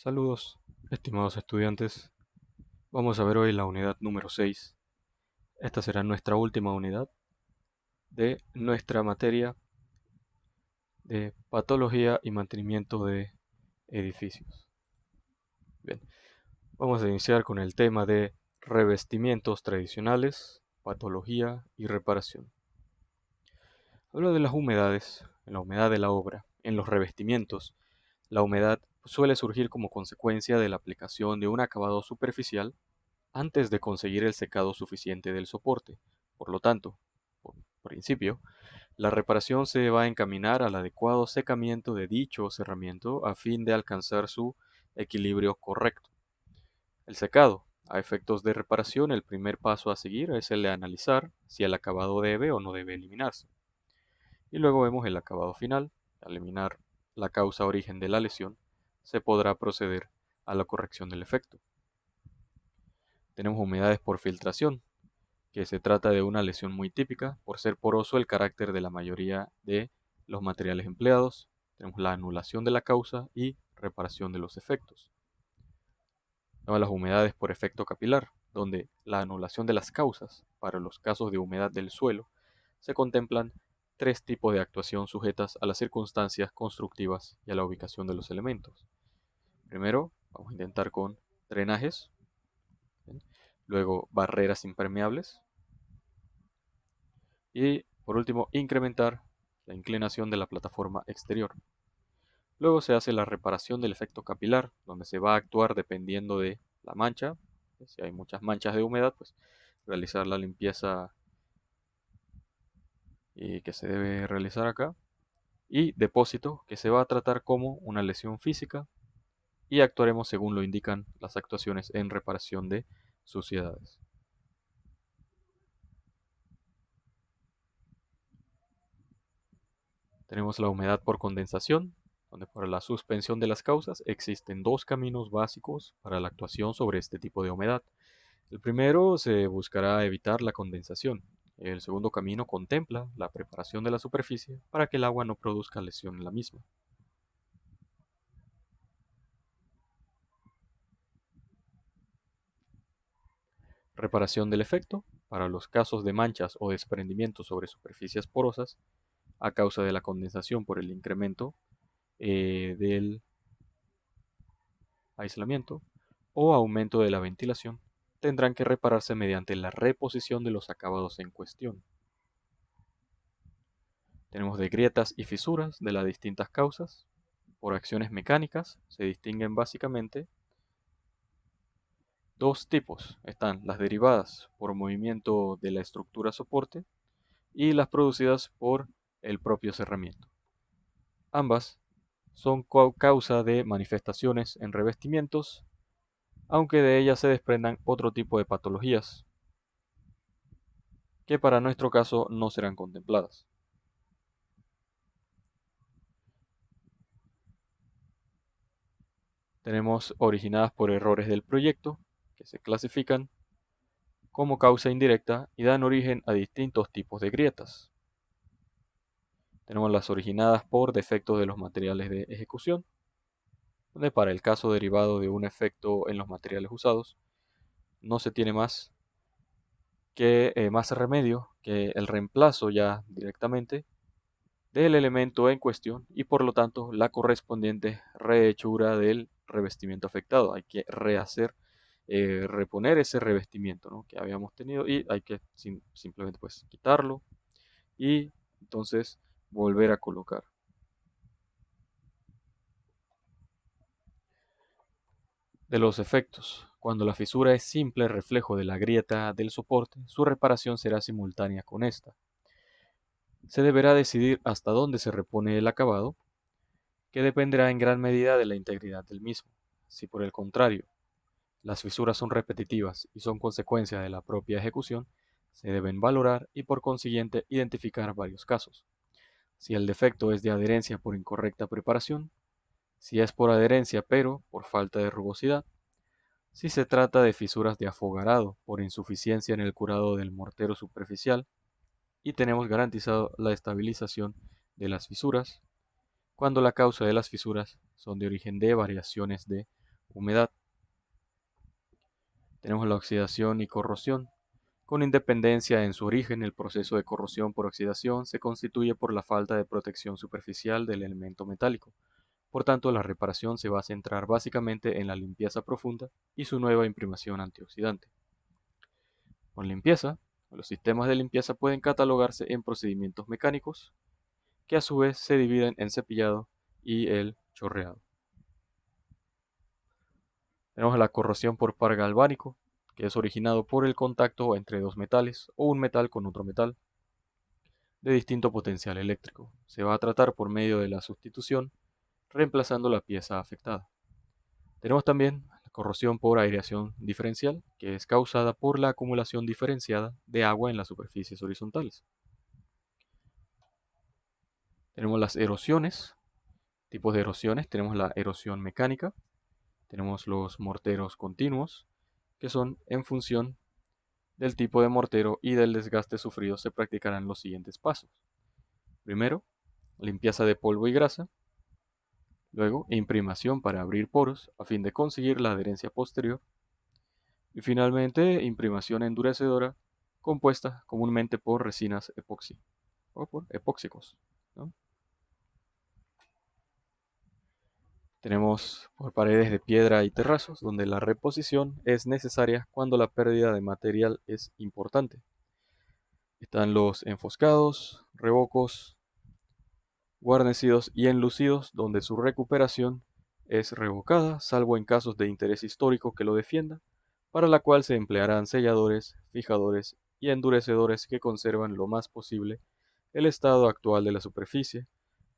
Saludos, estimados estudiantes. Vamos a ver hoy la unidad número 6. Esta será nuestra última unidad de nuestra materia de patología y mantenimiento de edificios. Bien, vamos a iniciar con el tema de revestimientos tradicionales, patología y reparación. Hablo de las humedades, en la humedad de la obra, en los revestimientos. La humedad suele surgir como consecuencia de la aplicación de un acabado superficial antes de conseguir el secado suficiente del soporte. Por lo tanto, por principio, la reparación se va a encaminar al adecuado secamiento de dicho cerramiento a fin de alcanzar su equilibrio correcto. El secado. A efectos de reparación, el primer paso a seguir es el de analizar si el acabado debe o no debe eliminarse. Y luego vemos el acabado final. Al eliminar la causa origen de la lesión, se podrá proceder a la corrección del efecto. Tenemos humedades por filtración, que se trata de una lesión muy típica por ser poroso el carácter de la mayoría de los materiales empleados. Tenemos la anulación de la causa y reparación de los efectos. Tenemos las humedades por efecto capilar, donde la anulación de las causas, para los casos de humedad del suelo, se contemplan tres tipos de actuación sujetas a las circunstancias constructivas y a la ubicación de los elementos. Primero, vamos a intentar con drenajes, ¿bien? Luego barreras impermeables, y por último, incrementar la inclinación de la plataforma exterior. Luego se hace la reparación del efecto capilar, donde se va a actuar dependiendo de la mancha. Si hay muchas manchas de humedad, pues realizar la limpieza que se debe realizar acá. Y depósito, que se va a tratar como una lesión física y actuaremos según lo indican las actuaciones en reparación de suciedades. Tenemos la humedad por condensación, donde para la suspensión de las causas existen dos caminos básicos para la actuación sobre este tipo de humedad. El primero se buscará evitar la condensación. El segundo camino contempla la preparación de la superficie para que el agua no produzca lesión en la misma. Reparación del efecto. Para los casos de manchas o desprendimientos sobre superficies porosas a causa de la condensación por el incremento del aislamiento o aumento de la ventilación, tendrán que repararse mediante la reposición de los acabados en cuestión. Tenemos de grietas y fisuras de las distintas causas. Por acciones mecánicas se distinguen básicamente dos tipos. Están las derivadas por movimiento de la estructura soporte y las producidas por el propio cerramiento. Ambas son causa de manifestaciones en revestimientos, aunque de ellas se desprendan otro tipo de patologías que para nuestro caso no serán contempladas. Tenemos originadas por errores del proyecto, que se clasifican como causa indirecta y dan origen a distintos tipos de grietas. Tenemos las originadas por defectos de los materiales de ejecución, donde para el caso derivado de un efecto en los materiales usados, no se tiene más remedio que el reemplazo ya directamente del elemento en cuestión y por lo tanto la correspondiente rehechura del revestimiento afectado. Hay que reponer ese revestimiento, ¿no?, que habíamos tenido y hay que simplemente pues quitarlo y entonces volver a colocar. De los efectos. Cuando la fisura es simple reflejo de la grieta del soporte, su reparación será simultánea con esta. Se deberá decidir hasta dónde se repone el acabado, que dependerá en gran medida de la integridad del mismo. Si por el contrario, las fisuras son repetitivas y son consecuencia de la propia ejecución, se deben valorar y por consiguiente identificar varios casos. Si el defecto es de adherencia por incorrecta preparación, si es por adherencia pero por falta de rugosidad, si se trata de fisuras de afogarado por insuficiencia en el curado del mortero superficial y tenemos garantizado la estabilización de las fisuras, cuando la causa de las fisuras son de origen de variaciones de humedad. Tenemos la oxidación y corrosión. Con independencia en su origen, el proceso de corrosión por oxidación se constituye por la falta de protección superficial del elemento metálico. Por tanto, la reparación se va a centrar básicamente en la limpieza profunda y su nueva imprimación antioxidante. Con limpieza, los sistemas de limpieza pueden catalogarse en procedimientos mecánicos, que a su vez se dividen en cepillado y el chorreado. Tenemos la corrosión por par galvánico, que es originado por el contacto entre dos metales o un metal con otro metal de distinto potencial eléctrico. Se va a tratar por medio de la sustitución, reemplazando la pieza afectada. Tenemos también la corrosión por aireación diferencial, que es causada por la acumulación diferenciada de agua en las superficies horizontales. Tenemos las erosiones, tipos de erosiones. Tenemos la erosión mecánica, tenemos los morteros continuos, que son en función del tipo de mortero y del desgaste sufrido se practicarán los siguientes pasos. Primero, limpieza de polvo y grasa. Luego, imprimación para abrir poros a fin de conseguir la adherencia posterior. Y finalmente, imprimación endurecedora compuesta comúnmente por resinas epoxi o por epóxicos, ¿no? Tenemos por paredes de piedra y terrazos, donde la reposición es necesaria cuando la pérdida de material es importante. Están los enfoscados, revocos, guarnecidos y enlucidos, donde su recuperación es revocada, salvo en casos de interés histórico que lo defienda, para la cual se emplearán selladores, fijadores y endurecedores que conservan lo más posible el estado actual de la superficie.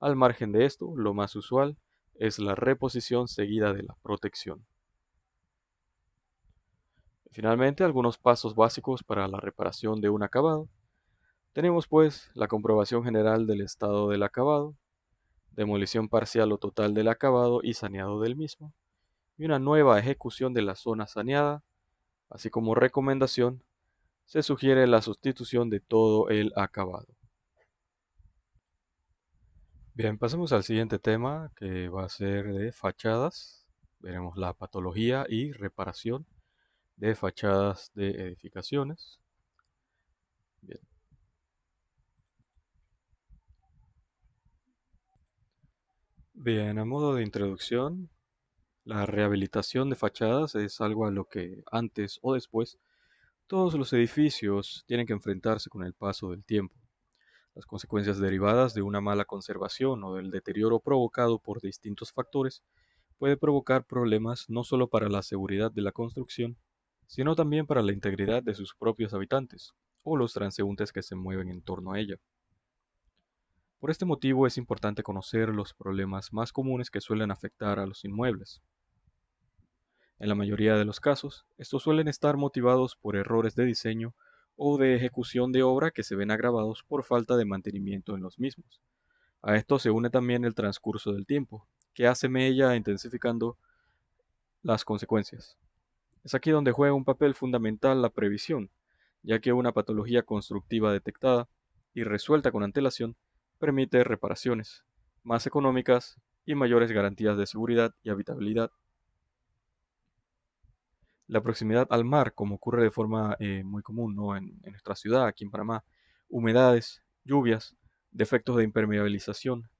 Al margen de esto, lo más usual es la reposición seguida de la protección. Finalmente, algunos pasos básicos para la reparación de un acabado. Tenemos pues la comprobación general del estado del acabado, demolición parcial o total del acabado y saneado del mismo, y una nueva ejecución de la zona saneada, así como recomendación, se sugiere la sustitución de todo el acabado. Bien, pasemos al siguiente tema que va a ser de fachadas. Veremos la patología y reparación de fachadas de edificaciones. Bien. Bien, a modo de introducción, la rehabilitación de fachadas es algo a lo que antes o después todos los edificios tienen que enfrentarse con el paso del tiempo. Las consecuencias derivadas de una mala conservación o del deterioro provocado por distintos factores puede provocar problemas no solo para la seguridad de la construcción, sino también para la integridad de sus propios habitantes o los transeúntes que se mueven en torno a ella. Por este motivo es importante conocer los problemas más comunes que suelen afectar a los inmuebles. En la mayoría de los casos, estos suelen estar motivados por errores de diseño o de ejecución de obra que se ven agravados por falta de mantenimiento en los mismos. A esto se une también el transcurso del tiempo, que hace mella intensificando las consecuencias. Es aquí donde juega un papel fundamental la previsión, ya que una patología constructiva detectada y resuelta con antelación permite reparaciones más económicas y mayores garantías de seguridad y habitabilidad. La proximidad al mar, como ocurre de forma muy común, ¿no? en nuestra ciudad, aquí en Panamá, humedades, lluvias, defectos de impermeabilización,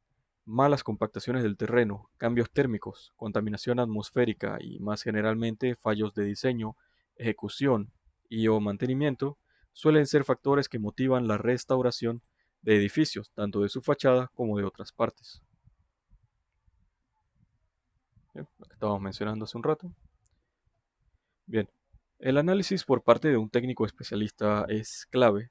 malas compactaciones del terreno, cambios térmicos, contaminación atmosférica y más generalmente fallos de diseño, ejecución y o mantenimiento suelen ser factores que motivan la restauración de edificios, tanto de su fachada como de otras partes. Bien, lo que estábamos mencionando hace un rato. Bien, el análisis por parte de un técnico especialista es clave,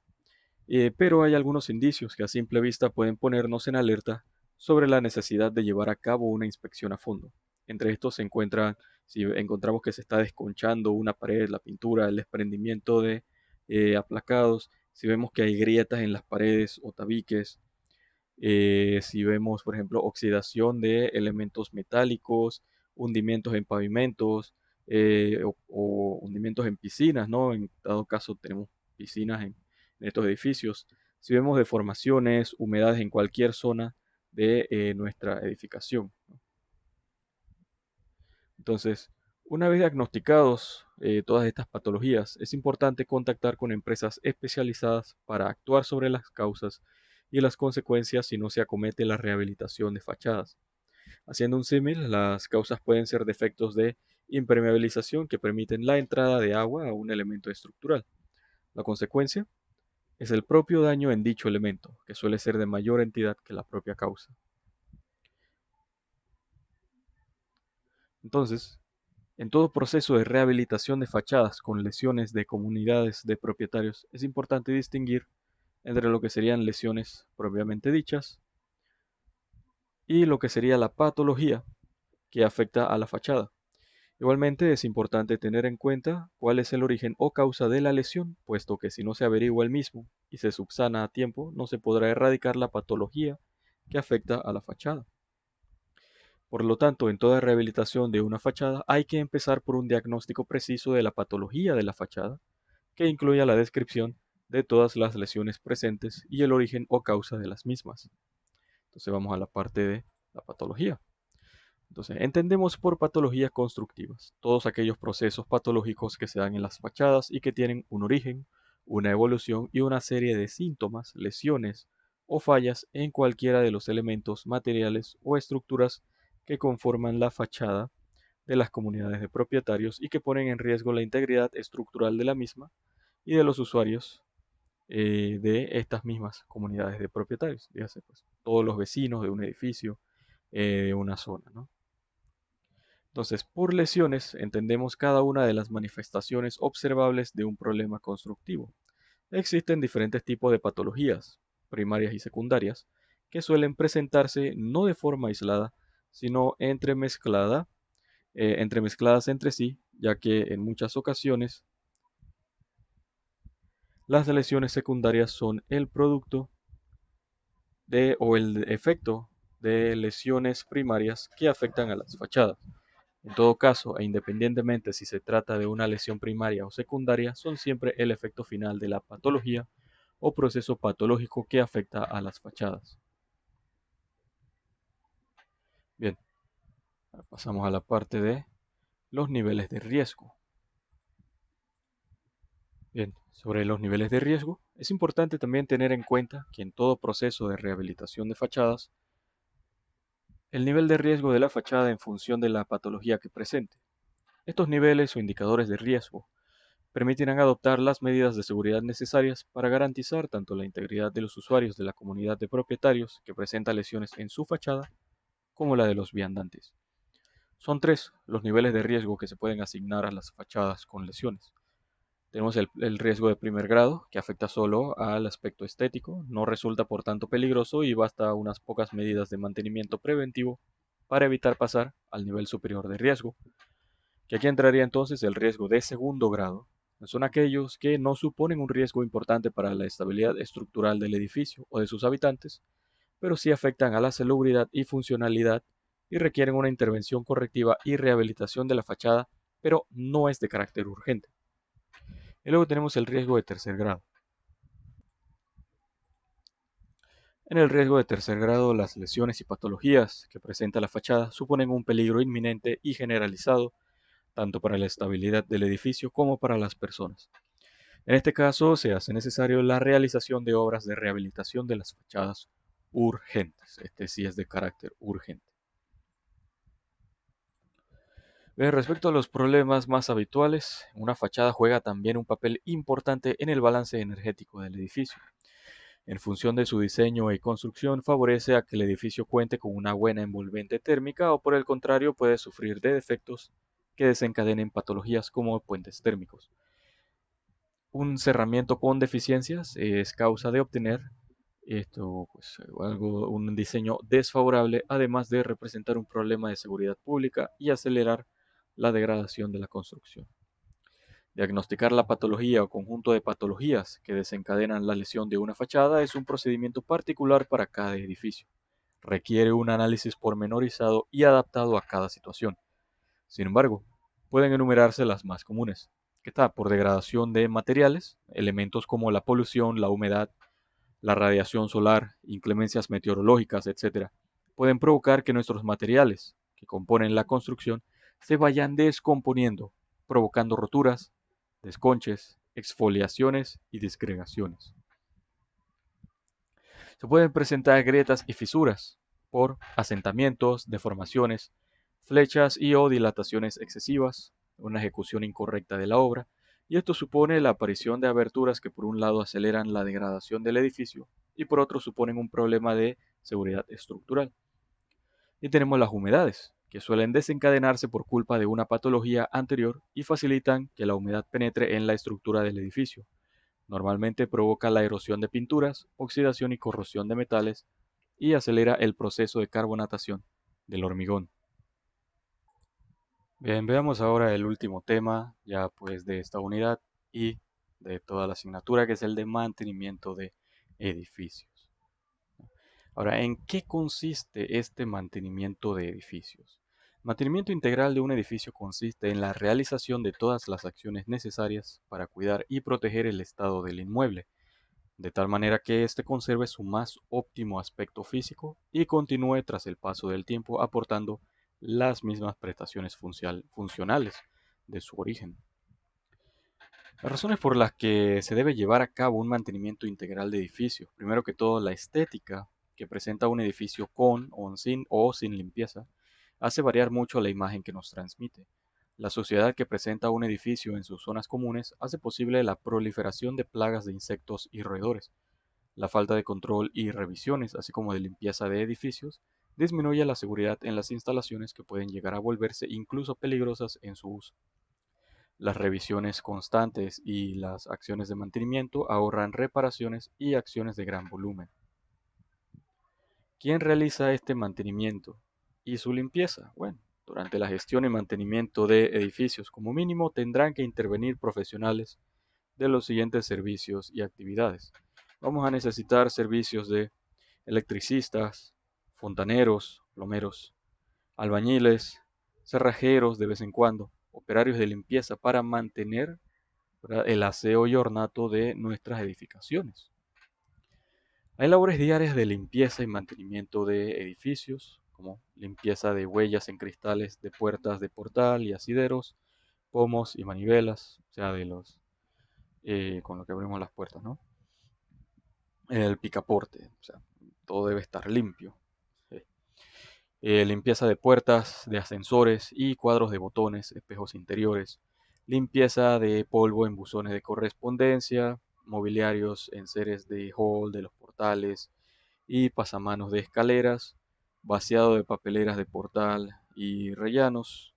pero hay algunos indicios que a simple vista pueden ponernos en alerta sobre la necesidad de llevar a cabo una inspección a fondo. Entre estos se encuentran, si encontramos que se está desconchando una pared, la pintura, el desprendimiento de aplacados, si vemos que hay grietas en las paredes o tabiques, si vemos, por ejemplo, oxidación de elementos metálicos, hundimientos en pavimentos o hundimientos en piscinas, ¿no? En dado caso tenemos piscinas en estos edificios. Si vemos deformaciones, humedades en cualquier zona de nuestra edificación, ¿no? Entonces, Una vez diagnosticados todas estas patologías, es importante contactar con empresas especializadas para actuar sobre las causas y las consecuencias si no se acomete la rehabilitación de fachadas. Haciendo un símil, las causas pueden ser defectos de impermeabilización que permiten la entrada de agua a un elemento estructural. La consecuencia es el propio daño en dicho elemento, que suele ser de mayor entidad que la propia causa. Entonces, en todo proceso de rehabilitación de fachadas con lesiones de comunidades de propietarios, es importante distinguir entre lo que serían lesiones propiamente dichas y lo que sería la patología que afecta a la fachada. Igualmente es importante tener en cuenta cuál es el origen o causa de la lesión, puesto que si no se averigua el mismo y se subsana a tiempo, no se podrá erradicar la patología que afecta a la fachada. Por lo tanto, en toda rehabilitación de una fachada hay que empezar por un diagnóstico preciso de la patología de la fachada, que incluya la descripción de todas las lesiones presentes y el origen o causa de las mismas. Entonces vamos a la parte de la patología. Entonces, entendemos por patologías constructivas todos aquellos procesos patológicos que se dan en las fachadas y que tienen un origen, una evolución y una serie de síntomas, lesiones o fallas en cualquiera de los elementos materiales o estructuras que conforman la fachada de las comunidades de propietarios y que ponen en riesgo la integridad estructural de la misma y de los usuarios de estas mismas comunidades de propietarios, dígase, pues, todos los vecinos de un edificio, de una zona, ¿no? Entonces, por lesiones entendemos cada una de las manifestaciones observables de un problema constructivo. Existen diferentes tipos de patologías, primarias y secundarias, que suelen presentarse no de forma aislada, sino entremezcladas entre sí, ya que en muchas ocasiones las lesiones secundarias son el producto de o el efecto de lesiones primarias que afectan a las fachadas. En todo caso, e independientemente si se trata de una lesión primaria o secundaria, son siempre el efecto final de la patología o proceso patológico que afecta a las fachadas. Bien, ahora pasamos a la parte de los niveles de riesgo. Bien, sobre los niveles de riesgo, es importante también tener en cuenta que en todo proceso de rehabilitación de fachadas, el nivel de riesgo de la fachada en función de la patología que presente. Estos niveles o indicadores de riesgo permitirán adoptar las medidas de seguridad necesarias para garantizar tanto la integridad de los usuarios de la comunidad de propietarios que presenta lesiones en su fachada como la de los viandantes. Son tres los niveles de riesgo que se pueden asignar a las fachadas con lesiones. Tenemos el riesgo de primer grado, que afecta solo al aspecto estético, no resulta por tanto peligroso y basta unas pocas medidas de mantenimiento preventivo para evitar pasar al nivel superior de riesgo, que aquí entraría entonces el riesgo de segundo grado. Son aquellos que no suponen un riesgo importante para la estabilidad estructural del edificio o de sus habitantes, pero sí afectan a la salubridad y funcionalidad y requieren una intervención correctiva y rehabilitación de la fachada, pero no es de carácter urgente. Y luego tenemos el riesgo de tercer grado. En el riesgo de tercer grado, las lesiones y patologías que presenta la fachada suponen un peligro inminente y generalizado, tanto para la estabilidad del edificio como para las personas. En este caso, se hace necesario la realización de obras de rehabilitación de las fachadas urgentes. Este sí es de carácter urgente. Respecto a los problemas más habituales, una fachada juega también un papel importante en el balance energético del edificio. En función de su diseño y construcción, favorece a que el edificio cuente con una buena envolvente térmica o por el contrario puede sufrir de defectos que desencadenen patologías como puentes térmicos. Un cerramiento con deficiencias es causa de obtener un diseño desfavorable, además de representar un problema de seguridad pública y acelerar la degradación de la construcción. Diagnosticar la patología o conjunto de patologías que desencadenan la lesión de una fachada es un procedimiento particular para cada edificio. Requiere un análisis pormenorizado y adaptado a cada situación. Sin embargo, pueden enumerarse las más comunes, que está por degradación de materiales, elementos como la polución, la humedad, la radiación solar, inclemencias meteorológicas, etc., pueden provocar que nuestros materiales que componen la construcción se vayan descomponiendo, provocando roturas, desconches, exfoliaciones y disgregaciones. Se pueden presentar grietas y fisuras por asentamientos, deformaciones, flechas y o dilataciones excesivas, una ejecución incorrecta de la obra, y esto supone la aparición de aberturas que por un lado aceleran la degradación del edificio y por otro suponen un problema de seguridad estructural. Y tenemos las humedades, que suelen desencadenarse por culpa de una patología anterior y facilitan que la humedad penetre en la estructura del edificio. Normalmente provoca la erosión de pinturas, oxidación y corrosión de metales y acelera el proceso de carbonatación del hormigón. Bien, veamos ahora el último tema ya pues de esta unidad y de toda la asignatura, que es el de mantenimiento de edificios. Ahora, ¿en qué consiste este mantenimiento de edificios? Mantenimiento integral de un edificio consiste en la realización de todas las acciones necesarias para cuidar y proteger el estado del inmueble, de tal manera que éste conserve su más óptimo aspecto físico y continúe tras el paso del tiempo aportando las mismas prestaciones funcionales de su origen. Las razones por las que se debe llevar a cabo un mantenimiento integral de edificios. Primero que todo, la estética que presenta un edificio con o sin limpieza hace variar mucho la imagen que nos transmite. La suciedad que presenta un edificio en sus zonas comunes hace posible la proliferación de plagas de insectos y roedores. La falta de control y revisiones, así como de limpieza de edificios, disminuye la seguridad en las instalaciones, que pueden llegar a volverse incluso peligrosas en su uso. Las revisiones constantes y las acciones de mantenimiento ahorran reparaciones y acciones de gran volumen. ¿Quién realiza este mantenimiento y su limpieza? Bueno, durante la gestión y mantenimiento de edificios, como mínimo, tendrán que intervenir profesionales de los siguientes servicios y actividades. Vamos a necesitar servicios de electricistas, fontaneros, plomeros, albañiles, cerrajeros de vez en cuando, operarios de limpieza para mantener, ¿verdad?, el aseo y ornato de nuestras edificaciones. Hay labores diarias de limpieza y mantenimiento de edificios, como limpieza de huellas en cristales de puertas de portal y asideros, pomos y manivelas, o sea, de los con lo que abrimos las puertas, ¿no? El picaporte, o sea, todo debe estar limpio. Sí. Limpieza de puertas, de ascensores y cuadros de botones, espejos interiores, limpieza de polvo en buzones de correspondencia, mobiliarios en seres de hall de los portales y pasamanos de escaleras, vaciado de papeleras de portal y rellanos,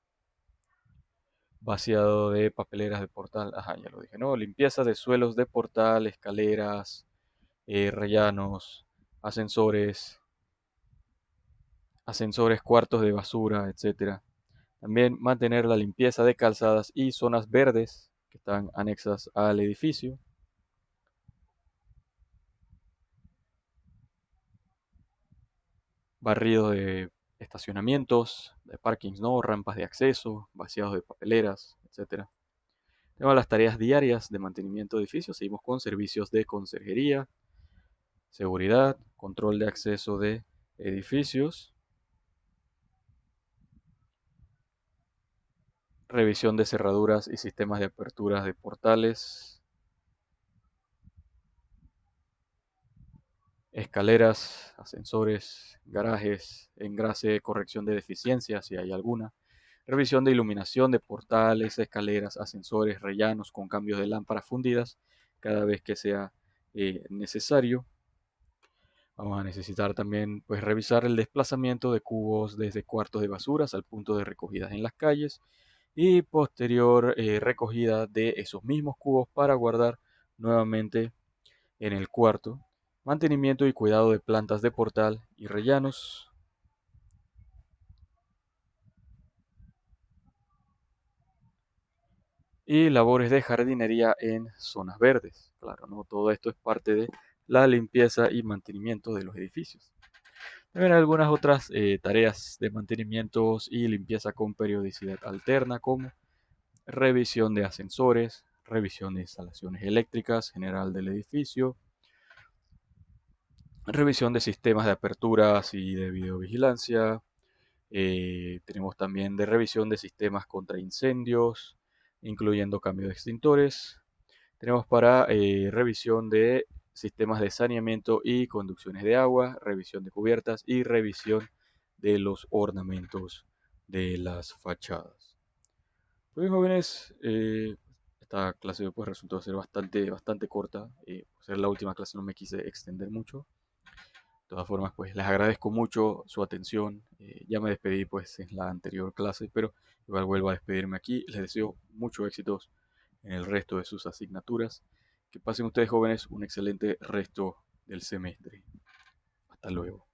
vaciado de papeleras de portal, ajá, ya lo dije, ¿no? Limpieza de suelos de portal, escaleras, rellanos, ascensores, cuartos de basura, etcétera. También mantener la limpieza de calzadas y zonas verdes que están anexas al edificio. Barrido de estacionamientos, de parkings, ¿no? Rampas de acceso, vaciados de papeleras, etcétera. Tenemos las tareas diarias de mantenimiento de edificios. Seguimos con servicios de conserjería, seguridad, control de acceso de edificios, revisión de cerraduras y sistemas de aperturas de portales, escaleras, ascensores, garajes, engrase, corrección de deficiencias si hay alguna, revisión de iluminación de portales, escaleras, ascensores, rellanos con cambios de lámparas fundidas cada vez que sea necesario. Vamos a necesitar también pues revisar el desplazamiento de cubos desde cuartos de basuras al punto de recogidas en las calles y posterior recogida de esos mismos cubos para guardar nuevamente en el cuarto. Mantenimiento y cuidado de plantas de portal y rellanos. Y labores de jardinería en zonas verdes. Claro, ¿no? Todo esto es parte de la limpieza y mantenimiento de los edificios. También hay algunas otras tareas de mantenimientos y limpieza con periodicidad alterna, como revisión de ascensores, revisión de instalaciones eléctricas general del edificio, revisión de sistemas de aperturas y de videovigilancia, Tenemos también de revisión de sistemas contra incendios, incluyendo cambio de extintores. Tenemos para revisión de sistemas de saneamiento y conducciones de agua, revisión de cubiertas y revisión de los ornamentos de las fachadas. Pues bien, jóvenes, esta clase pues resultó ser bastante corta. Por ser la última clase no me quise extender mucho. De todas formas, pues les agradezco mucho su atención. Ya me despedí pues en la anterior clase, pero igual vuelvo a despedirme aquí. Les deseo mucho éxitos en el resto de sus asignaturas. Que pasen ustedes, jóvenes, un excelente resto del semestre. Hasta luego.